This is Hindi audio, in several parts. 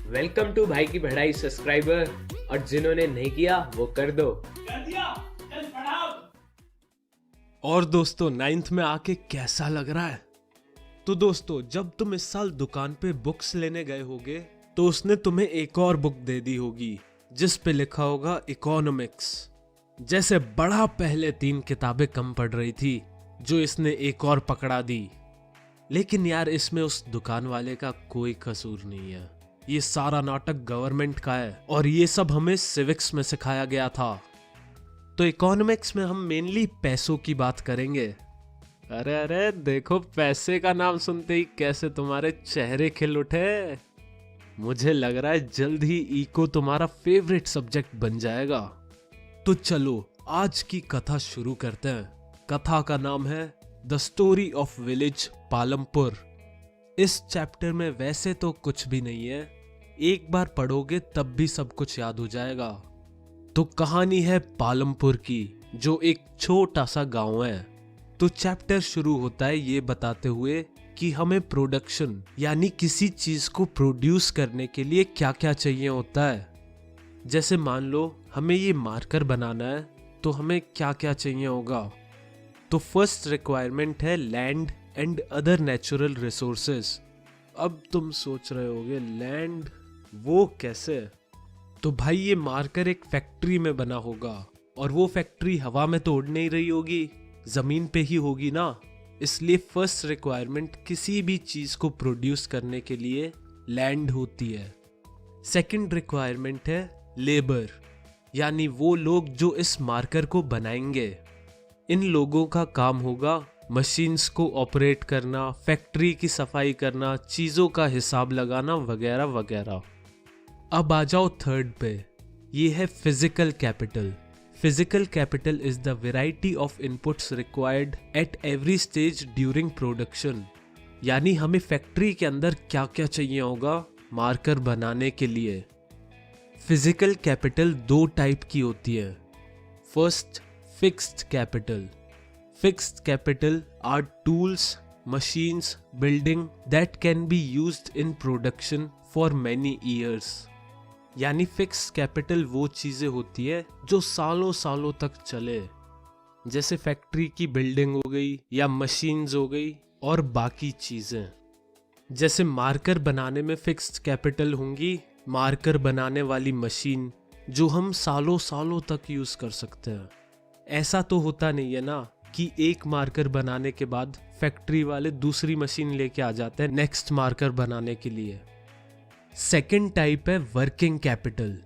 वेलकम टू भाई की पढ़ाई सब्सक्राइबर, और जिन्होंने नहीं किया वो कर दो। कर दिया। चल पढ़ाओ। और दोस्तों 9th में आके कैसा लग रहा है? तो दोस्तों जब तुम इस साल दुकान पे बुक्स लेने गए होगे तो उसने तुम्हें एक और बुक दे दी होगी जिस पे लिखा होगा इकोनॉमिक्स। जैसे बड़ा पहले 3 किताबें कम पड़ रही थी जो इसने एक और पकड़ा दी। लेकिन यार इसमें उस दुकान वाले का कोई कसूर नहीं है। ये सारा नाटक गवर्नमेंट का है और ये सब हमें सिविक्स में सिखाया गया था। तो इकोनॉमिक्स में हम मेनली पैसों की बात करेंगे। अरे अरे देखो, पैसे का नाम सुनते ही कैसे तुम्हारे चेहरे खिल उठे। मुझे लग रहा है जल्द ही इको तुम्हारा फेवरेट सब्जेक्ट बन जाएगा। तो चलो आज की कथा शुरू करते हैं। कथा का नाम है the story of village Palampur. इस चैप्टर में वैसे तो कुछ भी नहीं है, एक बार पढ़ोगे तब भी सब कुछ याद हो जाएगा। तो कहानी है पालमपुर की, जो एक छोटा सा गांव है। तो चैप्टर शुरू होता है ये बताते हुए कि हमें प्रोडक्शन यानी किसी चीज को प्रोड्यूस करने के लिए क्या क्या चाहिए होता है। जैसे मान लो हमें ये मार्कर बनाना है तो हमें क्या क्या चाहिए होगा। तो फर्स्ट रिक्वायरमेंट है land and other natural resources. अब तुम सोच रहे होगे लैंड वो कैसे? तो भाई ये मार्कर एक फैक्ट्री में बना होगा और वो फैक्ट्री हवा में तो उड़ नहीं रही होगी, जमीन पे ही होगी ना। इसलिए फर्स्ट रिक्वायरमेंट किसी भी चीज को प्रोड्यूस करने के लिए लैंड होती है। सेकंड रिक्वायरमेंट है लेबर, यानी वो लोग जो इस मार्कर को बनाएंगे। इन लोगों का काम होगा मशीन्स को ऑपरेट करना, फैक्ट्री की सफाई करना, चीजों का हिसाब लगाना वगैरह वगैरह। अब आ जाओ थर्ड पे, ये है physical capital. Physical capital is the variety of inputs required at every stage during production. यानी हमें फैक्ट्री के अंदर क्या क्या चाहिए होगा मार्कर बनाने के लिए। फिजिकल कैपिटल 2 टाइप की होती है। First, fixed capital. Fixed capital are tools, machines, building that can be used in production for many years. यानी फिक्स्ड कैपिटल वो चीजें होती है जो सालों सालों तक चले, जैसे फैक्ट्री की बिल्डिंग हो गई या मशीन्स हो गई और बाकी चीजें। जैसे मार्कर बनाने में फिक्स्ड कैपिटल होंगी मार्कर बनाने वाली मशीन जो हम सालों सालों तक यूज कर सकते हैं। ऐसा तो होता नहीं है ना कि एक मार्कर बनाने के बाद फैक्ट्री वाले दूसरी मशीन लेके आ जाते हैं नेक्स्ट मार्कर बनाने के लिए। सेकंड टाइप है working capital.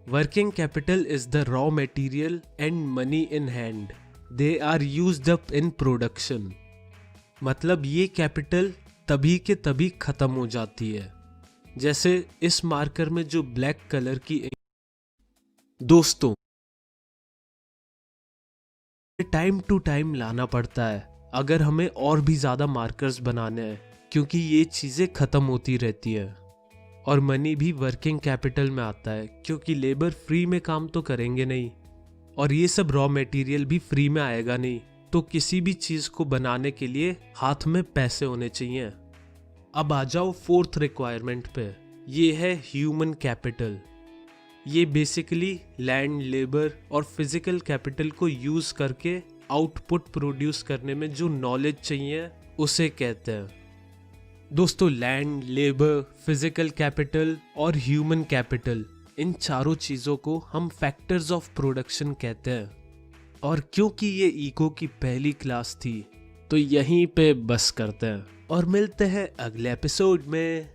Working capital is the raw material and money in hand, they are used up in production. मतलब ये कैपिटल तभी के तभी खत्म हो जाती है। जैसे इस मार्कर में जो ब्लैक कलर की दोस्तों टाइम टू टाइम लाना पड़ता है अगर हमें और भी ज्यादा मार्कर्स बनाने हैं, क्योंकि ये चीजें खत्म होती रहती है। और मनी भी वर्किंग कैपिटल में आता है क्योंकि लेबर फ्री में काम तो करेंगे नहीं और ये सब रॉ मटेरियल भी फ्री में आएगा नहीं। तो किसी भी चीज को बनाने के लिए हाथ में पैसे होने चाहिए। अब आ जाओ फोर्थ रिक्वायरमेंट पे, ये है ह्यूमन कैपिटल। ये बेसिकली लैंड, लेबर और फिजिकल कैपिटल को यूज करके आउटपुट प्रोड्यूस करने में जो नॉलेज चाहिए उसे कहते हैं। दोस्तों लैंड, लेबर, फिजिकल कैपिटल और ह्यूमन कैपिटल, इन चारों चीजों को हम फैक्टर्स ऑफ प्रोडक्शन कहते हैं। और क्योंकि ये इको की पहली क्लास थी तो यहीं पे बस करते हैं और मिलते हैं अगले एपिसोड में।